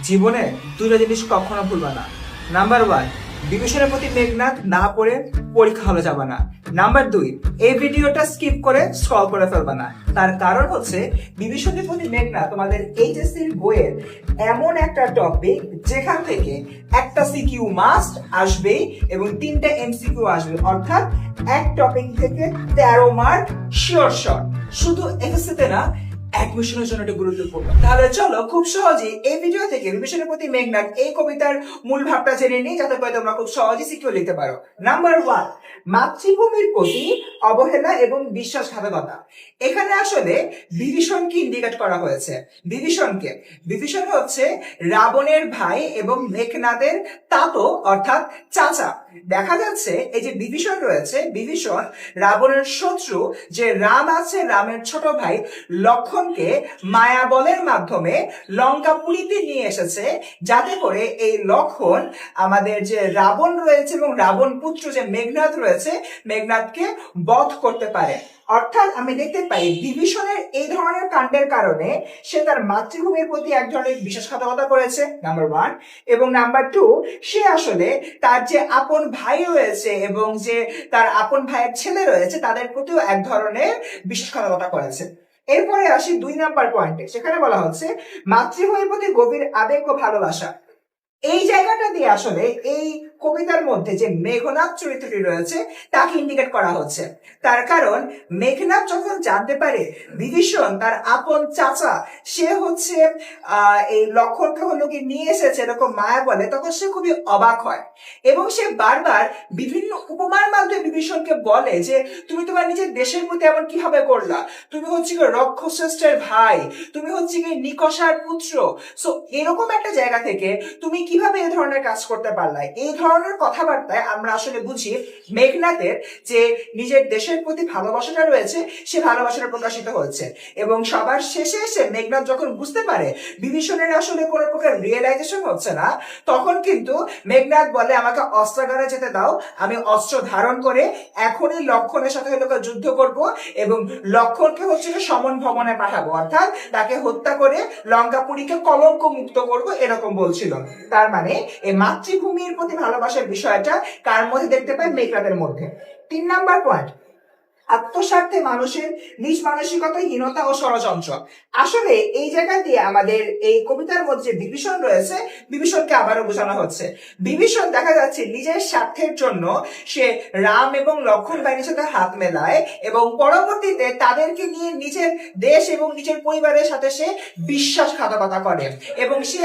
জীবনে দুটো জিনিস কখনো ভুলবা না। নাম্বার ওয়ান, বিভীষণের প্রতি মেঘনাদ না পড়ে পরীক্ষা হলে যাবে না। নাম্বার দুই, এই ভিডিওটা স্কিপ করে স্ক্রল করে ফেলবা না। তার কারণ হচ্ছে বিভীষণের প্রতি মেঘনাদ তোমাদের এইচএসসির বইয়ের এমন একটা টপিক যেখান থেকে একটা সিকিউ মাস্ট আসবেই এবং তিনটা এমসিকিউ আসবে, অর্থাৎ এক টপিক থেকে 13 মার্ক শিওর শট। শুধু এসএসসিতে না, অ্যাডমিশনের জন্য এটা গুরুত্বপূর্ণ। তাহলে চলো খুব সহজেই এই ভিডিও থেকে বিভীষণের প্রতি মেঘনাদ এই কবিতার মূল ভাবটা জেনে নিই, যাতে করে তোমরা খুব সহজেই সিকিউর লিখতে পারো। নাম্বার ওয়ান, মাতৃভূমির প্রতি অবহেলা এবং বিশ্বাসঘাতকতা। এখানে আসলে বিভীষণকে ইন্ডিকেট করা হয়েছে। বিভীষণ হচ্ছে রাবণের ভাই এবং মেঘনাদের তাতো অর্থাৎ চাচা। দেখা যাচ্ছে এই যে বিভীষণ রয়েছে, বিভীষণ রাবণের শত্রু যে রাম আছে, রামের ছোট ভাই লক্ষণকে মায়া বলের মাধ্যমে লঙ্কাপুরীতে নিয়ে এসেছে, যাতে করে এই লক্ষণ আমাদের যে রাবণ রয়েছে এবং রাবণ পুত্র যে মেঘনাদ রয়েছে, মেঘনাদকে বধ করতে পারে। অর্থাৎ আমি দেখতে পাই বিভীষণের এই ধরনের কাণ্ডের কারণে সে তার মাতৃভূমির প্রতি এক ধরনের বিশ্বাসঘাতকতা করেছে, নাম্বার ওয়ান। এবং নাম্বার টু, সে আসলে তার যে আপন ভাই রয়েছে এবং যে তার আপন ভাইয়ের ছেলে রয়েছে তাদের প্রতিও এক ধরনের বিশ্বাসঘাতকতা করেছে। এরপরে আসি 2 নাম্বার পয়েন্টে, সেখানে বলা হচ্ছে মাতৃভূমির প্রতি গভীর আবেগ ও ভালোবাসা। এই জায়গাটা দিয়ে আসলে এই কবিতার মধ্যে যে মেঘনাদ চরিত্রটি রয়েছে তাকে ইন্ডিকেট করা হচ্ছে। তার কারণ মেঘনাদ যখন জানতে পারে বিভীষণ তার আপন চাচা, সে হচ্ছে এই লক্ষণকে হলো কি নিয়ে এসেছে এরকম মায়া বলে, তখন সে খুবই অবাক হয় এবং সে বারবার বিভিন্ন উপমার মাধ্যমে বিভীষণকে বলে যে তুমি তোমার নিজের দেশের প্রতি এমন কিভাবে করলা, তুমি হচ্ছে কি রক্ষশ্রেষ্ঠের ভাই, তুমি হচ্ছে কি নিকষার পুত্র, সো এরকম একটা জায়গা থেকে তুমি কিভাবে এই ধরনের কাজ করতে পারলা। এই ধরনের কথাবার্তায় আমরা আসলে বুঝি মেঘনাদের যে নিজের দেশের প্রতি ভালোবাসাটা রয়েছে, সে ভালোবাসাটা প্রকাশিত হচ্ছে। এবং সবার শেষে এসে মেঘনাদ যখন বুঝতে পারে বিভীষণের আসলে কোনো প্রকার রিয়েলাইজেশন হচ্ছে না, তখন কিন্তু মেঘনাদ বলে আমাকে অস্ত্রাগারে যেতে দাও, আমি অস্ত্র ধারণ করে এখনই লক্ষণের সাথে যুদ্ধ করব এবং লক্ষণকে হচ্ছে সমন ভবনে পাঠাবো, অর্থাৎ তাকে হত্যা করে লঙ্কাপুরীকে কলঙ্ক মুক্ত করব, এরকম বলছিল। তার মানে এই মাতৃভূমির প্রতি ভালোবাসার বিষয়টা কার মধ্যে দেখতে পাই? মেঘনাদের মধ্যে। 3 নাম্বার পয়েন্ট, আত্মস্বার্থে মানুষের নিজ মানসিকতা, হীনতা ও ষড়যন্ত্র। আসলে এই জায়গা দিয়ে আমাদের এই কবিতার মধ্যে বিভীষণ রয়েছে, বিভীষণকে আবারও বোঝানো হচ্ছে। বিভীষণ দেখা যাচ্ছে নিজের স্বার্থের জন্য সে রাম এবং লক্ষণ বাহিনীর সাথে হাত মেলায় এবং পরবর্তীতে তাদেরকে নিয়ে নিজের দেশ এবং নিজের পরিবারের সাথে সে বিশ্বাসঘাতকতা করে এবং সে